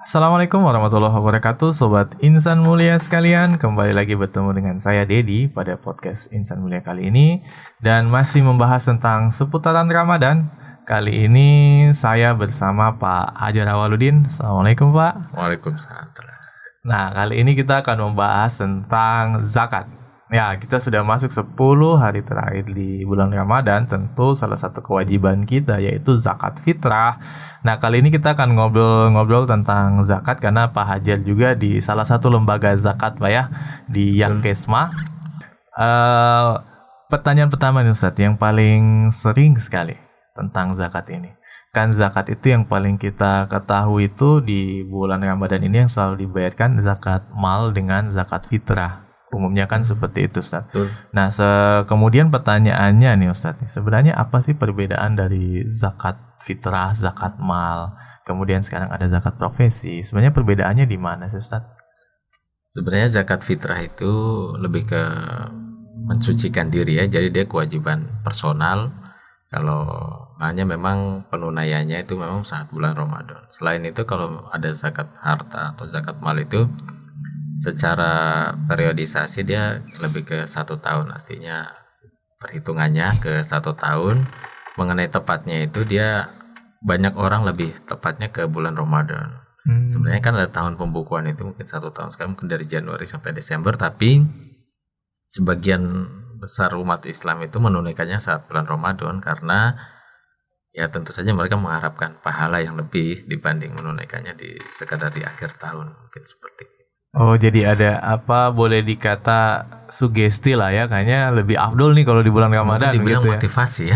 Assalamualaikum warahmatullahi wabarakatuh, Sobat Insan Mulia sekalian. Kembali lagi bertemu dengan saya Dedi pada podcast Insan Mulia kali ini. Dan masih membahas tentang seputaran Ramadan. Kali ini saya bersama Pak Hajar Awaludin. Assalamualaikum Pak. Waalaikumsalam. Nah, kali ini kita akan membahas tentang zakat. Ya, kita sudah masuk 10 hari terakhir di bulan Ramadan. Tentu salah satu kewajiban kita yaitu zakat fitrah. Nah, kali ini kita akan ngobrol-ngobrol tentang zakat karena Pak Hajar juga di salah satu lembaga zakat Pak ya, di Yankesma. Pertanyaan pertama nih Ustadz, yang paling sering sekali tentang zakat ini. Kan zakat itu yang paling kita ketahui itu di bulan Ramadan ini yang selalu dibayarkan zakat mal dengan zakat fitrah. Umumnya kan seperti itu Ustaz. Nah, kemudian pertanyaannya nih Ustaz, sebenarnya apa sih perbedaan dari zakat fitrah, zakat mal, kemudian sekarang ada zakat profesi? Sebenarnya perbedaannya di mana sih Ustaz? Sebenarnya zakat fitrah itu lebih ke mensucikan diri ya, jadi dia kewajiban personal. Kalau hanya memang penunaiannya itu memang saat bulan Ramadan. Selain itu kalau ada zakat harta atau zakat mal itu secara periodisasi dia lebih ke 1 tahun, artinya perhitungannya ke 1 tahun. Mengenai tepatnya itu dia banyak orang lebih tepatnya ke bulan Ramadan. Sebenarnya kan ada tahun pembukuan itu mungkin 1 tahun, sekarang mungkin dari Januari sampai Desember, tapi sebagian besar umat Islam itu menunaikannya saat bulan Ramadan karena ya tentu saja mereka mengharapkan pahala yang lebih dibanding menunaikannya di sekadar di akhir tahun, mungkin seperti itu. Oh, jadi ada boleh dikata sugesti lah ya, kayaknya lebih afdol nih kalau di bulan Ramadan gitu ya. Motivasi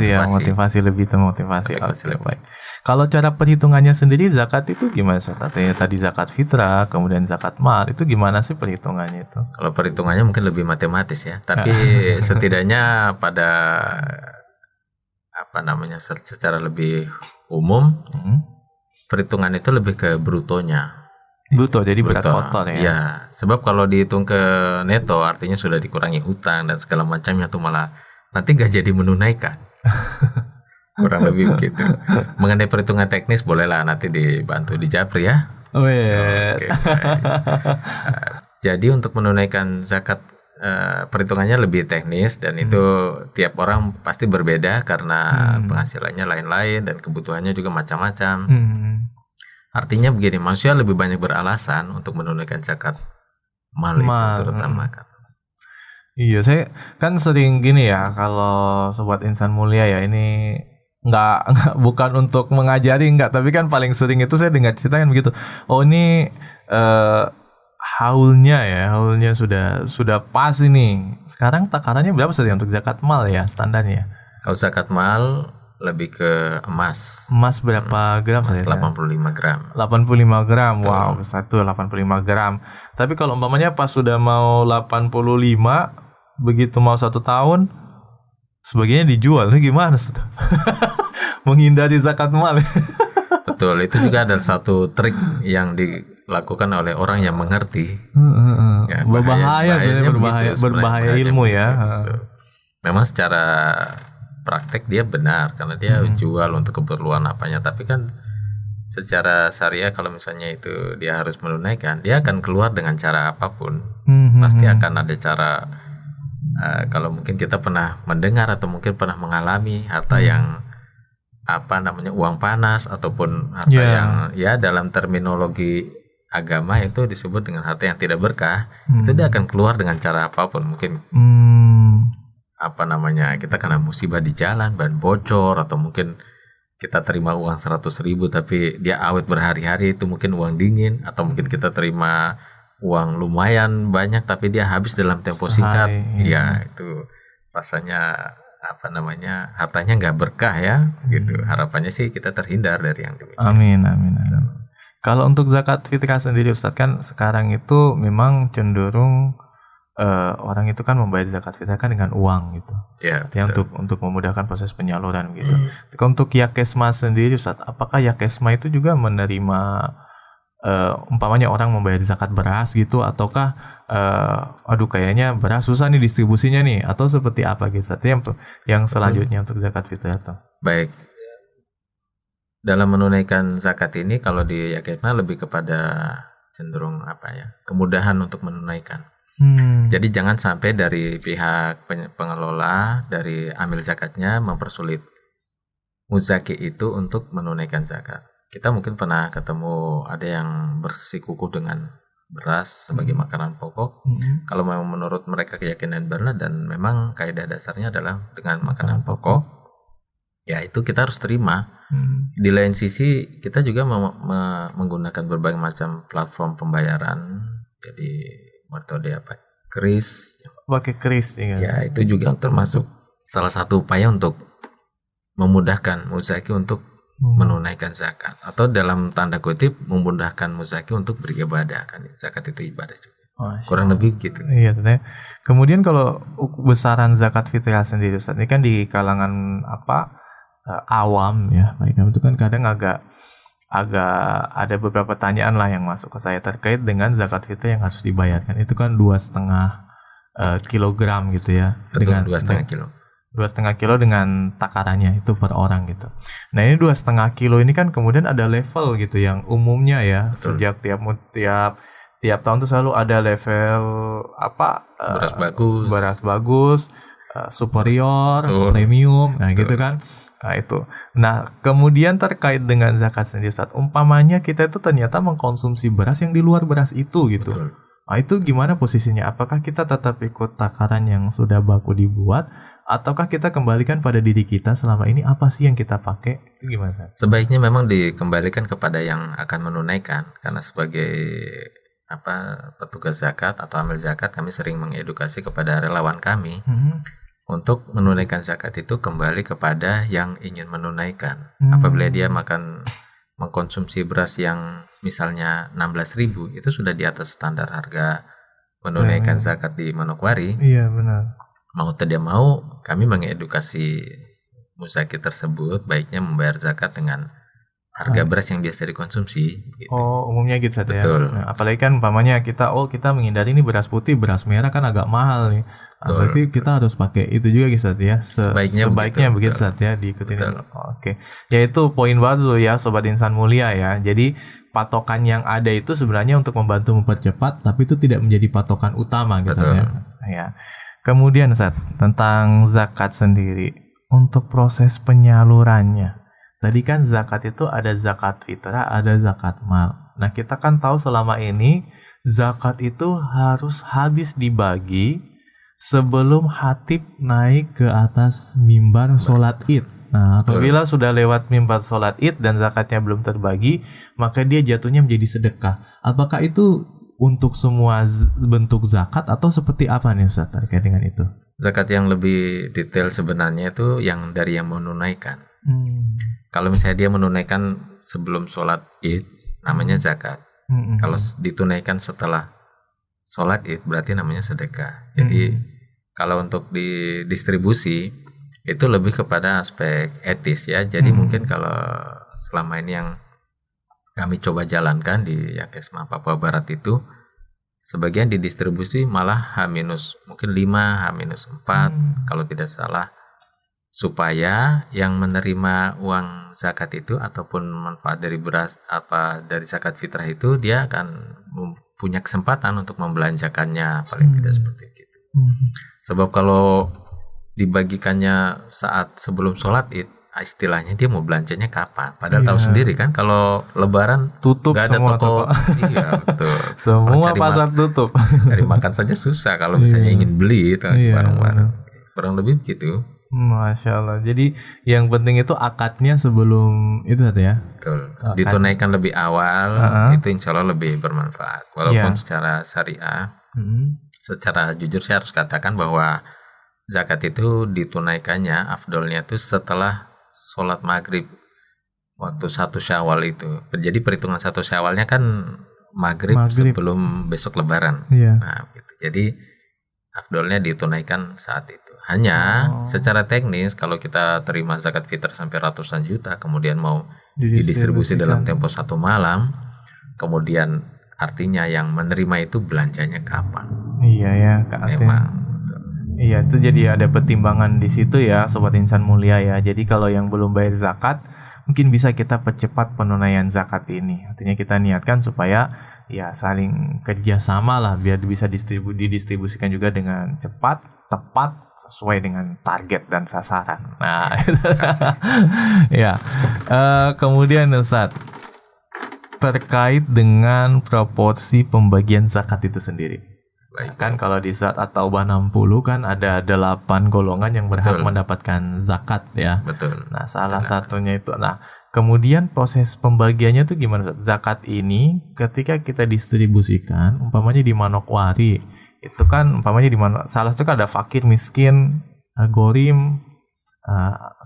ya. Motivasi lebih termotivasi. Oke, baik. Kalau cara perhitungannya sendiri zakat itu gimana Ustaz? Tadi zakat fitrah, kemudian zakat mal, itu gimana sih perhitungannya itu? Kalau perhitungannya mungkin lebih matematis ya, tapi setidaknya pada secara lebih umum, perhitungan itu lebih ke brutonya. Bruto, jadi berat kotor ya? Ya, sebab kalau dihitung ke neto artinya sudah dikurangi hutang dan segala macamnya tuh malah nanti gak jadi menunaikan. Kurang lebih begitu. Mengenai perhitungan teknis bolehlah nanti dibantu di Japri ya. Oh yes. Jadi untuk menunaikan zakat perhitungannya lebih teknis dan itu tiap orang pasti berbeda karena penghasilannya lain-lain dan kebutuhannya juga macam-macam. Artinya begini, manusia lebih banyak beralasan untuk menunaikan zakat mal itu terutama kan. Iya, saya kan sering gini ya, kalau Sobat Insan Mulia ya, ini nggak bukan untuk mengajari tapi kan paling sering itu saya dengar cerita kan begitu. Oh ini haulnya sudah pas ini. Sekarang takarannya berapa saja untuk zakat mal ya standarnya? Kalau zakat mal lebih ke emas. Emas berapa gram saja? 85 gram. 85 gram. Wow, satu 85 gram. Tapi kalau umpamanya pas sudah mau 85, begitu mau 1 tahun, sebagiannya dijual. Itu gimana Ustaz? Menghindari zakat mal. Betul, itu juga ada satu trik yang dilakukan oleh orang yang mengerti. Ya, berbahaya ilmu ya. Memang secara praktek dia benar karena dia jual untuk keperluan apanya, tapi kan secara syariah kalau misalnya itu dia harus menunaikan, dia akan keluar dengan cara apapun. Pasti akan ada cara. Kalau mungkin kita pernah mendengar atau mungkin pernah mengalami harta yang uang panas ataupun harta yang ya dalam terminologi agama itu disebut dengan harta yang tidak berkah, itu dia akan keluar dengan cara apapun. Mungkin kita kena musibah di jalan, ban bocor, atau mungkin kita terima uang 100.000 tapi dia awet berhari-hari, itu mungkin uang dingin, atau mungkin kita terima uang lumayan banyak tapi dia habis dalam tempo singkat. Ya itu rasanya hartanya nggak berkah ya gitu. Harapannya sih kita terhindar dari yang demikian. Amin. Kalau untuk zakat fitrah sendiri Ustaz, kan sekarang itu memang cenderung orang itu kan membayar zakat fitrah kan dengan uang gitu. Ya, artinya untuk memudahkan proses penyaluran gitu. Untuk Yankesma sendiri Ustaz, apakah Yankesma itu juga menerima umpamanya orang membayar zakat beras gitu, ataukah kayaknya beras susah nih distribusinya nih, atau seperti apa gitu Ustaz yang selanjutnya untuk zakat fitrah tuh? Baik. dalam menunaikan zakat ini kalau di Yakesma lebih kepada cenderung kemudahan untuk menunaikan. Jadi jangan sampai dari pihak pengelola dari amil zakatnya mempersulit muzaki itu untuk menunaikan zakat. Kita mungkin pernah ketemu ada yang bersikukuh dengan beras sebagai makanan pokok. Kalau memang menurut mereka keyakinan benar dan memang kaidah dasarnya adalah dengan makanan pokok, ya itu kita harus terima. Di lain sisi kita juga menggunakan berbagai macam platform pembayaran. Jadi metode kris. Pakai kris ya itu juga termasuk salah satu upaya untuk memudahkan muzaki untuk menunaikan zakat, atau dalam tanda kutip memudahkan muzaki untuk beribadah, kan zakat itu ibadah juga. Kurang lebih gitu. Iya, tentunya. Kemudian kalau besaran zakat fitrah sendiri, Ustaz, ini kan di kalangan awam ya, baik itu kan kadang agak ada beberapa pertanyaan lah yang masuk ke saya terkait dengan zakat fitrah yang harus dibayarkan. Itu kan 2,5 kilogram gitu ya. Betul, dengan 2,5 kilo. 2,5 kilo dengan takarannya itu per orang gitu. Nah ini 2,5 kilo ini kan kemudian ada level gitu yang umumnya ya. Betul. Sejak tiap tahun tuh selalu ada level beras bagus, superior, premium, nah gitu kan. Nah itu. Nah kemudian terkait dengan zakat sendiri, Ustaz, umpamanya kita itu ternyata mengkonsumsi beras yang di luar beras itu gitu. Betul. Nah itu gimana posisinya? Apakah kita tetap ikut takaran yang sudah baku dibuat, ataukah kita kembalikan pada diri kita selama ini apa sih yang kita pakai? Itu gimana, Ustaz? Sebaiknya memang dikembalikan kepada yang akan menunaikan, karena sebagai petugas zakat atau amil zakat kami sering mengedukasi kepada relawan kami untuk menunaikan zakat itu kembali kepada yang ingin menunaikan. Apabila dia mengkonsumsi beras yang misalnya 16.000, itu sudah di atas standar harga menunaikan zakat di Manokwari. Iya benar. Mau tidak mau kami mengedukasi muzaki tersebut baiknya membayar zakat dengan harga beras yang biasa dikonsumsi gitu. Oh umumnya gitu saja. Betul. Nah, apalagi kan umpamanya kita menghindari ini beras putih, beras merah kan agak mahal nih. Berarti kita harus pakai itu juga gitu ya. Sebaiknya begitu saja diikutin. Oke. Ya itu poin baru ya Sobat Insan Mulia ya. Jadi patokan yang ada itu sebenarnya untuk membantu mempercepat, tapi itu tidak menjadi patokan utama gitu ya. Kemudian Ustaz, tentang zakat sendiri untuk proses penyalurannya. Tadi kan zakat itu ada zakat fitrah, ada zakat mal. Nah kita kan tahu selama ini zakat itu harus habis dibagi sebelum khatib naik ke atas mimbar sholat id. Nah apabila sudah lewat mimbar sholat id dan zakatnya belum terbagi, maka dia jatuhnya menjadi sedekah. Apakah itu untuk semua bentuk zakat atau seperti apa nih Ustaz terkait dengan itu? Zakat yang lebih detail sebenarnya itu yang dari yang menunaikan. Kalau misalnya dia menunaikan sebelum sholat id, namanya zakat. Kalau ditunaikan setelah sholat id, berarti namanya sedekah. Jadi kalau untuk didistribusi itu lebih kepada aspek etis ya. Jadi mungkin kalau selama ini yang kami coba jalankan di Yakesma Papua Barat itu, sebagian didistribusi malah mungkin 5, H-4 kalau tidak salah, supaya yang menerima uang zakat itu ataupun manfaat dari beras dari zakat fitrah itu dia akan punya kesempatan untuk membelanjakannya paling tidak seperti itu. Sebab kalau dibagikannya saat sebelum sholat id, istilahnya dia mau belanjanya kapan? Padahal tahu sendiri kan kalau Lebaran tutup gak ada semua toko. Iya betul. Semua pasar tutup. Cari makan saja susah kalau misalnya ingin beli itu bareng-bareng. Kurang lebih begitu. Masya Allah. Jadi yang penting itu akadnya sebelum itu ya. Betul. Ditunaikan lebih awal, itu insya Allah lebih bermanfaat. Walaupun secara syariah, secara jujur saya harus katakan bahwa zakat itu ditunaikannya, afdolnya itu setelah sholat maghrib waktu 1 Syawal itu. Jadi perhitungan 1 Syawalnya kan maghrib sebelum besok Lebaran. Nah, gitu. Jadi afdolnya ditunaikan saat itu. Hanya secara teknis kalau kita terima zakat fitrah sampai ratusan juta kemudian mau didistribusi dalam tempo 1 malam, kemudian artinya yang menerima itu belanjanya kapan? Iya ya, memang. Iya itu jadi ada pertimbangan di situ ya Sobat Insan Mulia ya. Jadi kalau yang belum bayar zakat mungkin bisa kita percepat penunaian zakat ini. Artinya kita niatkan supaya ya saling kerjasama lah biar bisa didistribusikan juga dengan cepat, tepat, sesuai dengan target dan sasaran. Nah, ya. Kemudian Ustadz, terkait dengan proporsi pembagian zakat itu sendiri. Baik. Kan kalau di surat At-Taubah 60 kan ada 8 golongan yang berhak mendapatkan zakat ya. Betul. Nah, salah satunya itu. Nah, kemudian proses pembagiannya itu gimana? Zakat ini ketika kita distribusikan, umpamanya di Manokwari, itu kan umpamanya di mana salah satu kan ada fakir, miskin, gorim,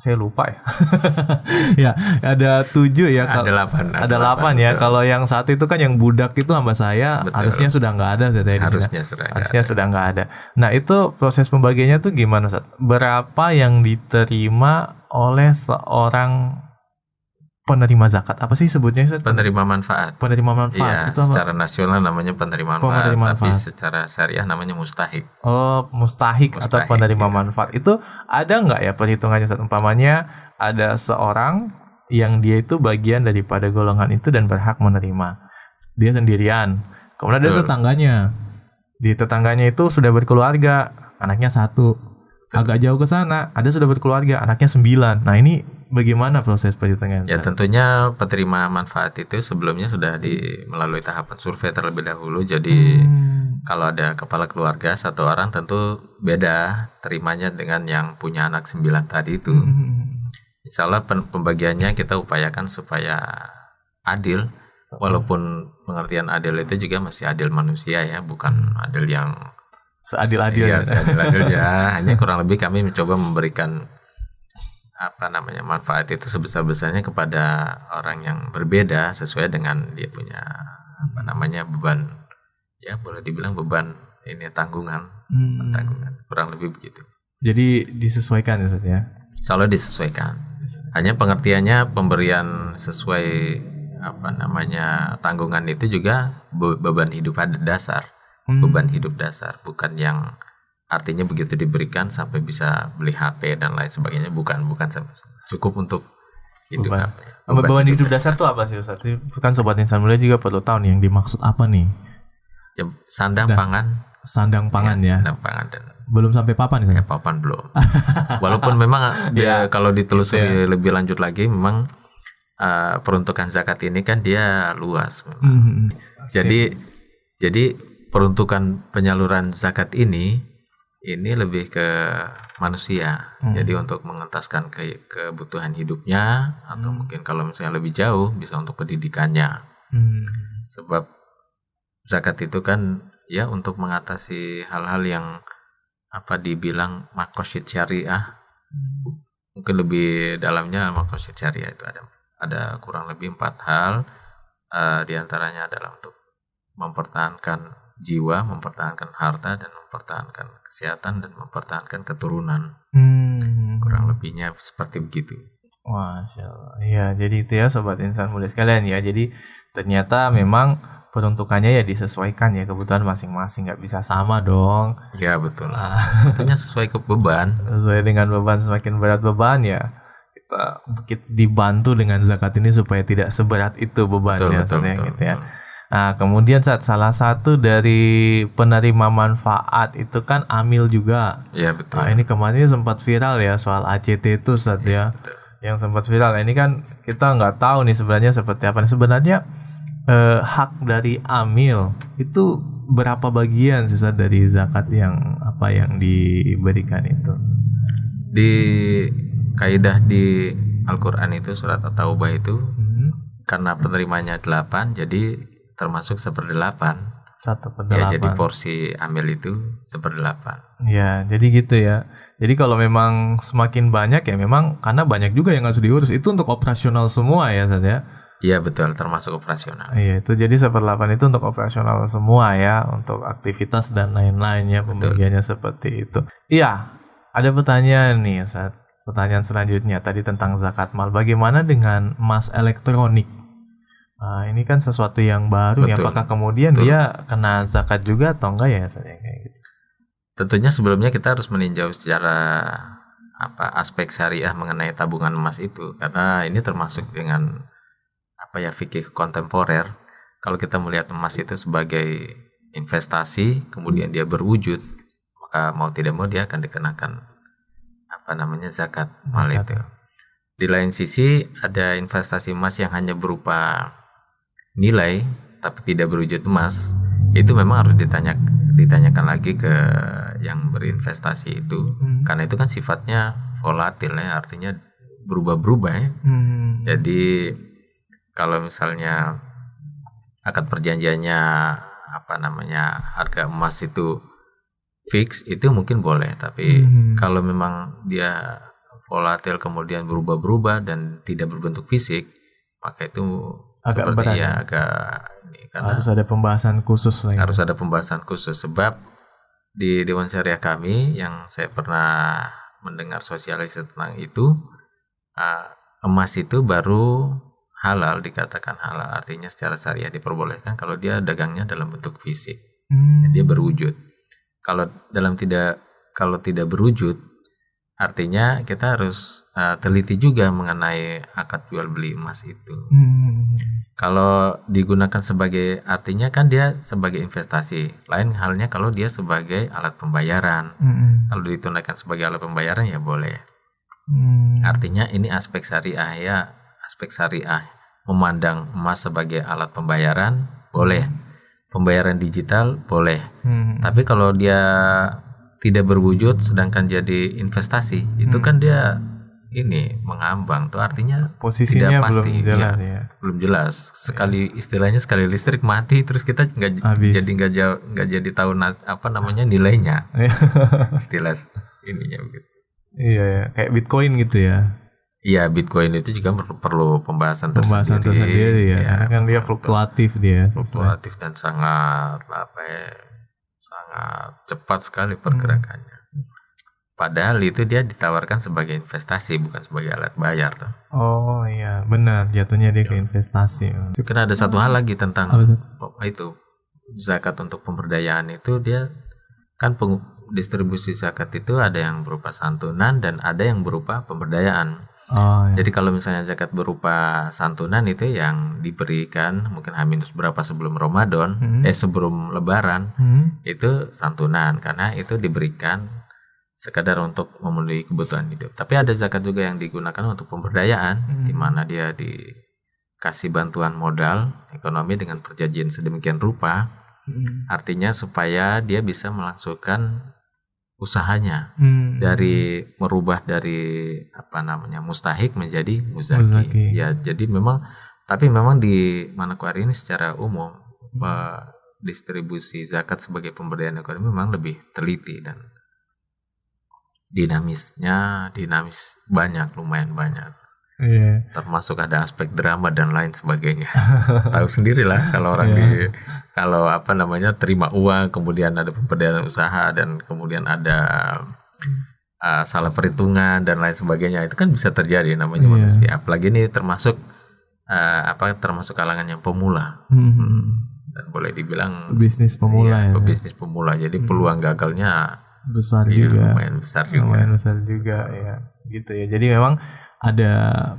saya lupa ya. Ya, ada 7 ya. Ada 8. Ada 8 ya. Kalau yang satu itu kan yang budak itu hamba saya, betul. Harusnya sudah nggak ada. Harusnya sudah nggak ada. Nah, itu proses pembagiannya tuh gimana, Ustaz? Berapa yang diterima oleh seorang penerima zakat? Apa sih sebutnya, Ustaz? Penerima manfaat. Penerima manfaat. Iya, itu apa? secara nasional namanya penerima manfaat, tapi secara syariah namanya mustahik. Oh, mustahik atau penerima manfaat. Itu ada nggak ya perhitungannya, Ustaz? Umpamanya ada seorang yang dia itu bagian daripada golongan itu dan berhak menerima. Dia sendirian. Kemudian ada tetangganya. Di tetangganya itu sudah berkeluarga, anaknya 1. Agak jauh ke sana, ada sudah berkeluarga, anaknya 9. Nah, ini bagaimana proses perhitungan? Ya, tentunya penerima manfaat itu sebelumnya sudah melalui tahapan survei terlebih dahulu. Jadi kalau ada kepala keluarga 1 orang tentu beda terimanya dengan yang punya anak 9 tadi itu. Insya Allah pembagiannya kita upayakan supaya adil. Walaupun pengertian adil itu juga masih adil manusia ya, bukan adil yang seadil-adilnya. Iya, seadil-adilnya. Hanya kurang lebih kami mencoba memberikan manfaat itu sebesar-besarnya kepada orang yang berbeda sesuai dengan dia punya beban, ya boleh dibilang beban ini tanggungan kurang lebih begitu. Jadi disesuaikan ya, Ustaz ya. Selalu disesuaikan. Hanya pengertiannya pemberian sesuai tanggungan itu juga beban hidup dasar. Beban hidup dasar, bukan yang artinya begitu diberikan sampai bisa beli HP dan lain sebagainya, bukan cukup untuk hidup. Beban hidup dasar itu apa sih, Ustaz? Bukan Sobat Insan Mulia juga perlu tahu nih yang dimaksud apa nih? Ya, sandang pangan ya. Sandang pangan dan belum sampai papan nih. Ya, papan belum. Walaupun memang dia kalau ditelusuri lebih lanjut lagi memang peruntukan zakat ini kan dia luas memang. Jadi peruntukan penyaluran zakat ini lebih ke manusia. Jadi untuk mengentaskan kebutuhan hidupnya atau mungkin kalau misalnya lebih jauh bisa untuk pendidikannya. Sebab zakat itu kan ya untuk mengatasi hal-hal yang dibilang maqasid syariah. Mungkin lebih dalamnya maqasid syariah itu ada kurang lebih 4 hal. Di antaranya adalah untuk mempertahankan jiwa, mempertahankan harta, dan mempertahankan kesehatan, dan mempertahankan keturunan. Kurang lebihnya seperti begitu. Masya Allah. Ya, jadi itu ya Sobat Insan Mulia sekalian ya. Jadi ternyata memang peruntukannya ya disesuaikan ya kebutuhan masing-masing, nggak bisa sama dong. Ya betul. Tentunya sesuai ke beban. Sesuai dengan beban, semakin berat beban ya kita dibantu dengan zakat ini supaya tidak seberat itu bebannya. Betul. Gitu ya. Nah, kemudian salah satu dari penerima manfaat itu kan amil juga. Iya, betul. Nah, ini kemarin sempat viral ya soal ACT itu, Ustaz ya. Betul. Yang sempat viral. Nah, ini kan kita nggak tahu nih sebenarnya seperti apa. Sebenarnya hak dari amil itu berapa bagian sih, Ustaz, dari zakat yang diberikan itu? Di kaidah di Al-Qur'an itu surat At-Taubah itu karena penerimanya 8, jadi termasuk 1/8. 1/8. Ya, jadi porsi amil itu 1/8. Ya, jadi gitu ya. Jadi kalau memang semakin banyak ya memang karena banyak juga yang harus diurus. Itu untuk operasional semua ya, Ustaz ya? Iya, betul, termasuk operasional. Iya, itu jadi 1/8 itu untuk operasional semua ya, untuk aktivitas dan lain-lainnya, pembagiannya seperti itu. Iya, ada pertanyaan nih, Ustaz. Pertanyaan selanjutnya tadi tentang zakat mal. Bagaimana dengan emas elektronik? Nah, ini kan sesuatu yang baru nih. Apakah kemudian dia kena zakat juga atau enggak ya, kayak gitu? Tentunya sebelumnya kita harus meninjau secara aspek syariah mengenai tabungan emas itu, karena ini termasuk dengan fikih kontemporer. Kalau kita melihat emas itu sebagai investasi kemudian dia berwujud, maka mau tidak mau dia akan dikenakan zakat mal itu. Di lain sisi ada investasi emas yang hanya berupa nilai tapi tidak berwujud emas, itu memang harus ditanyakan lagi ke yang berinvestasi itu, karena itu kan sifatnya volatil ya, artinya berubah-berubah ya. Jadi kalau misalnya akad perjanjiannya harga emas itu fix, itu mungkin boleh, tapi kalau memang dia volatil kemudian berubah-berubah dan tidak berbentuk fisik, maka itu agak berat ya? Harus ada pembahasan khusus lah. Harus ada pembahasan khusus, sebab di Dewan Syariah kami yang saya pernah mendengar sosialisasi tentang itu, emas itu baru halal, dikatakan halal artinya secara syariah diperbolehkan kalau dia dagangnya dalam bentuk fisik, dia berwujud. Kalau tidak berwujud, artinya kita harus teliti juga mengenai akad jual beli emas itu. Kalau digunakan sebagai, artinya kan dia sebagai investasi. Lain halnya kalau dia sebagai alat pembayaran. Kalau ditunaikan sebagai alat pembayaran ya boleh. Artinya ini aspek syariah ya, aspek syariah memandang emas sebagai alat pembayaran boleh. Pembayaran digital boleh. Tapi kalau dia tidak berwujud sedangkan jadi investasi, itu kan dia mengambang, tuh artinya posisinya tidak pasti, belum jelas ya. Belum jelas. Sekali istilahnya sekali listrik mati, terus kita nggak jadi tahu nilainya. Istilah ininya begitu. Iya ya, kayak Bitcoin gitu ya. Iya, Bitcoin itu juga perlu pembahasan tersendiri ya, karena kan dia fluktuatif dan sangat cepat sekali pergerakannya. Padahal itu dia ditawarkan sebagai investasi, bukan sebagai alat bayar tuh. Oh iya, benar, jatuhnya dia ke investasi. Karena ada satu hal lagi tentang itu zakat untuk pemberdayaan itu, dia kan distribusi zakat itu ada yang berupa santunan dan ada yang berupa pemberdayaan. Iya. Jadi kalau misalnya zakat berupa santunan itu yang diberikan mungkin H- berapa sebelum Ramadan, sebelum Lebaran, itu santunan karena itu diberikan sekadar untuk memenuhi kebutuhan hidup. Tapi ada zakat juga yang digunakan untuk pemberdayaan, di mana dia dikasih bantuan modal ekonomi dengan perjanjian sedemikian rupa, artinya supaya dia bisa melangsungkan usahanya, dari merubah dari mustahik menjadi muzaki. Ya, jadi memang di Manokwari ini secara umum distribusi zakat sebagai pemberdayaan ekonomi memang lebih teliti dan dinamis lumayan banyak. Iya. Termasuk ada aspek drama dan lain sebagainya. Tahu sendirilah kalau orang terima uang, kemudian ada pemberdayaan usaha dan kemudian ada salah perhitungan dan lain sebagainya, itu kan bisa terjadi, namanya manusia. Apalagi ini termasuk kalangan yang pemula. Dan boleh dibilang bisnis pemula pebisnis pemula. Jadi peluang gagalnya besar lumayan besar juga ya. Gitu ya. Jadi memang ada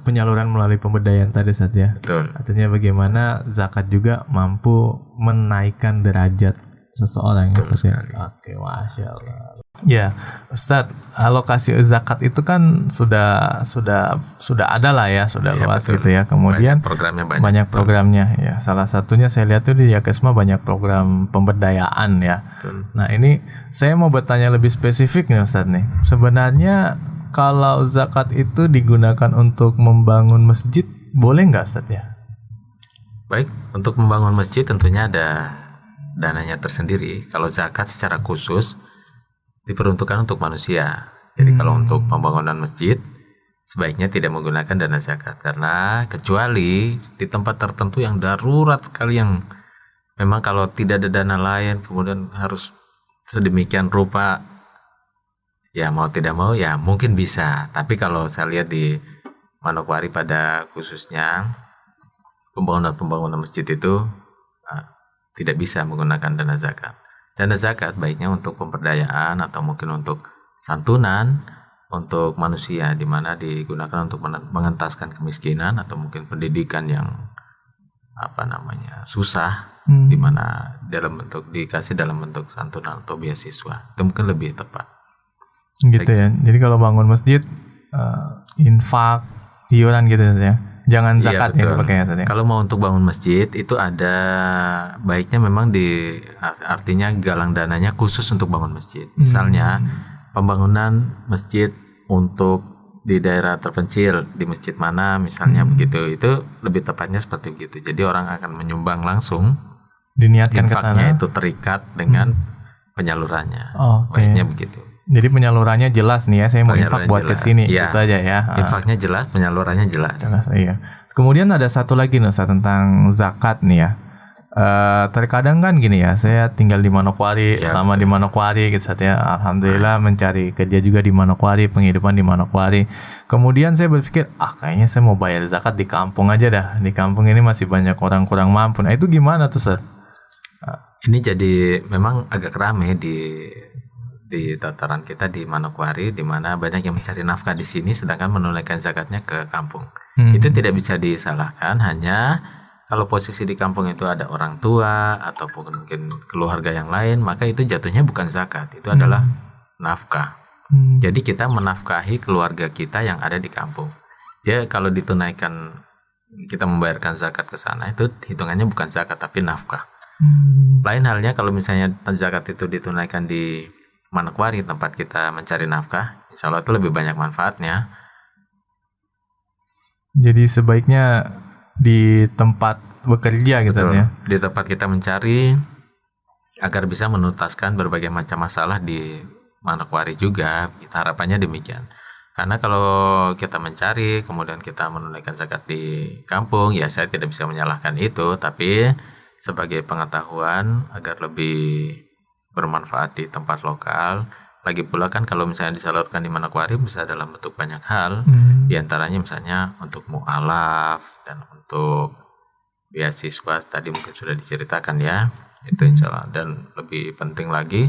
penyaluran melalui pemberdayaan tadi saja. Betul. Artinya bagaimana zakat juga mampu menaikkan derajat seseorang. Oke, masya Allah. Ya, Ustadz, alokasi zakat itu kan sudah ada lah ya, sudah luas gitu ya. Kemudian banyak programnya ya. Salah satunya saya lihat tuh di Yakesma banyak program pemberdayaan ya. Betul. Nah ini saya mau bertanya lebih spesifik nih Ustadz nih. Sebenarnya kalau zakat itu digunakan untuk membangun masjid, boleh nggak Ustadz ya? Baik, untuk membangun masjid tentunya ada dananya tersendiri. Kalau zakat secara khusus diperuntukkan untuk manusia. Jadi kalau untuk pembangunan masjid sebaiknya tidak menggunakan dana zakat, karena kecuali di tempat tertentu yang darurat sekali, yang memang kalau tidak ada dana lain kemudian harus sedemikian rupa, ya mau tidak mau ya mungkin bisa. Tapi kalau saya lihat di Manokwari pada khususnya pembangunan masjid itu tidak bisa menggunakan dana zakat. Dana zakat baiknya untuk pemberdayaan atau mungkin untuk santunan untuk manusia, di mana digunakan untuk mengentaskan kemiskinan atau mungkin pendidikan yang susah, di mana dikasih dalam bentuk santunan atau beasiswa. Itu mungkin lebih tepat. Gitu ya. Jadi kalau bangun masjid, infak, iuran gitu ya. Jangan zakat ya pakainya tadi. Kalau mau untuk bangun masjid itu ada baiknya memang artinya galang dananya khusus untuk bangun masjid. Misalnya pembangunan masjid untuk di daerah terpencil, di masjid mana misalnya begitu, itu lebih tepatnya seperti begitu. Jadi orang akan menyumbang langsung, diniatkan ke sana. Infaknya itu terikat dengan penyalurannya. Baiknya begitu. Jadi penyalurannya jelas nih ya, saya mau infak buat ke sini, ya, gitu aja ya. Infaknya jelas, penyalurannya jelas. Iya. Kemudian ada satu lagi Nusa tentang zakat nih ya. Terkadang kan gini ya, saya tinggal di Manokwari, lama di Manokwari gitu ya. Alhamdulillah mencari kerja juga di Manokwari, penghidupan di Manokwari. Kemudian saya berpikir, kayaknya saya mau bayar zakat di kampung aja dah. Di kampung ini masih banyak orang kurang mampu. Nah itu gimana tuh Ustaz? Ini jadi memang agak rame di tataran kita di Manokwari, di mana banyak yang mencari nafkah di sini sedangkan menunaikan zakatnya ke kampung. Itu tidak bisa disalahkan, hanya kalau posisi di kampung itu ada orang tua ataupun mungkin keluarga yang lain, maka itu jatuhnya bukan zakat, itu adalah nafkah. Jadi kita menafkahi keluarga kita yang ada di kampung. Dia kalau ditunaikan, kita membayarkan zakat ke sana, itu hitungannya bukan zakat tapi nafkah. Lain halnya kalau misalnya zakat itu ditunaikan di Manokwari, tempat kita mencari nafkah, insya Allah itu lebih banyak manfaatnya. Jadi sebaiknya di tempat bekerja gitu ya. Di tempat kita mencari agar bisa menuntaskan berbagai macam masalah di Manokwari juga. Kita harapannya demikian. Karena kalau kita mencari kemudian kita menunaikan zakat di kampung, ya saya tidak bisa menyalahkan itu, tapi sebagai pengetahuan agar lebih bermanfaat di tempat lokal. Lagi pula kan kalau misalnya disalurkan di Manokwari bisa dalam bentuk banyak hal, diantaranya misalnya untuk mu'alaf dan untuk beasiswa tadi mungkin sudah diceritakan ya, itu insya Allah. Dan lebih penting lagi,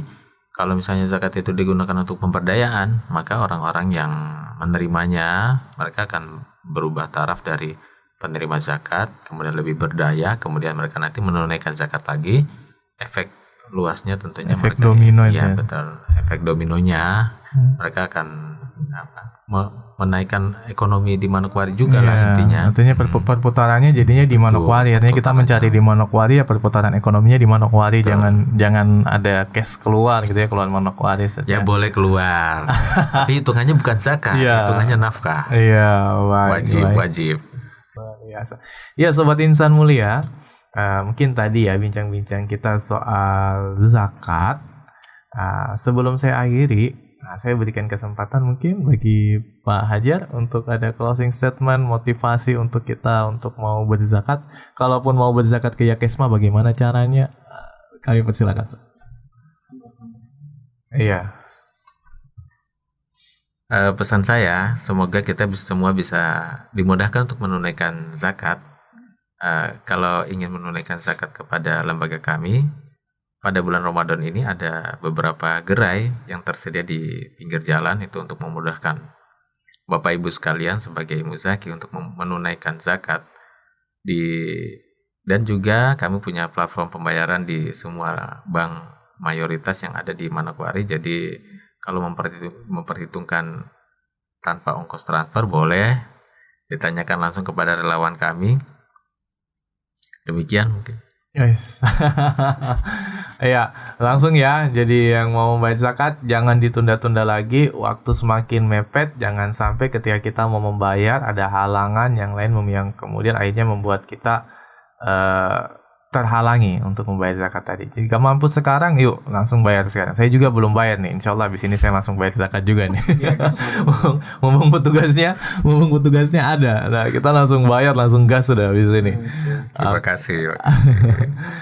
kalau misalnya zakat itu digunakan untuk pemberdayaan, maka orang-orang yang menerimanya mereka akan berubah taraf dari penerima zakat, kemudian lebih berdaya, kemudian mereka nanti menunaikan zakat lagi. Efek luasnya tentunya efek mereka domino ya betul, efek dominonya mereka akan menaikkan ekonomi di Manokwari juga lah intinya. Artinya perputarannya jadinya di Manokwari. Artinya kita mencari di Manokwari ya, perputaran ekonominya di Manokwari. Jangan ada cash keluar gitu ya, keluar Manokwari saja. Ya boleh keluar, tapi hitungannya bukan zakat, hitungannya nafkah. Iya, wajib. Biasa. Ya Sobat Insan Mulia, mungkin tadi ya bincang-bincang kita soal zakat. Sebelum saya akhiri, saya berikan kesempatan mungkin bagi Pak Hajar untuk ada closing statement, motivasi untuk kita untuk mau berzakat. Kalaupun mau berzakat ke Yakesma, bagaimana caranya? Kami persilakan. Iya. Pesan saya, semoga kita semua bisa dimudahkan untuk menunaikan zakat. Kalau ingin menunaikan zakat kepada lembaga kami, pada bulan Ramadan ini ada beberapa gerai yang tersedia di pinggir jalan, itu untuk memudahkan Bapak Ibu sekalian sebagai muzaki untuk menunaikan zakat. Dan juga kami punya platform pembayaran di semua bank mayoritas yang ada di Manokwari. Jadi kalau memperhitungkan tanpa ongkos transfer boleh ditanyakan langsung kepada relawan kami. Demikian mungkin. Yes. Ya, langsung ya. Jadi yang mau membayar zakat jangan ditunda-tunda lagi. Waktu semakin mepet, jangan sampai ketika kita mau membayar ada halangan yang lain yang kemudian akhirnya membuat kita terhalangi untuk membayar zakat tadi. Jika mampu sekarang, yuk langsung bayar sekarang. Saya juga belum bayar nih. Insya Allah abis ini saya langsung bayar zakat juga nih. Mumpung petugasnya ada. Nah, kita langsung bayar, langsung gas sudah abis ini. Terima kasih.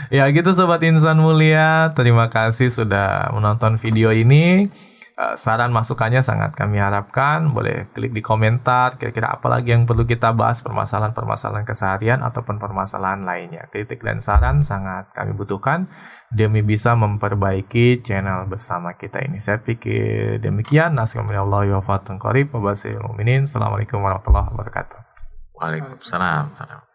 Ya gitu Sobat Insan Mulia. Terima kasih sudah menonton video ini. saran masukannya sangat kami harapkan. Boleh klik di komentar kira-kira apa lagi yang perlu kita bahas, permasalahan-permasalahan keseharian ataupun permasalahan lainnya. Kritik dan saran sangat kami butuhkan demi bisa memperbaiki channel bersama kita ini. Saya pikir demikian. Nasrullah wa fatun qarib. Wabarakatuh. Assalamualaikum warahmatullahi wabarakatuh. Waalaikumsalam.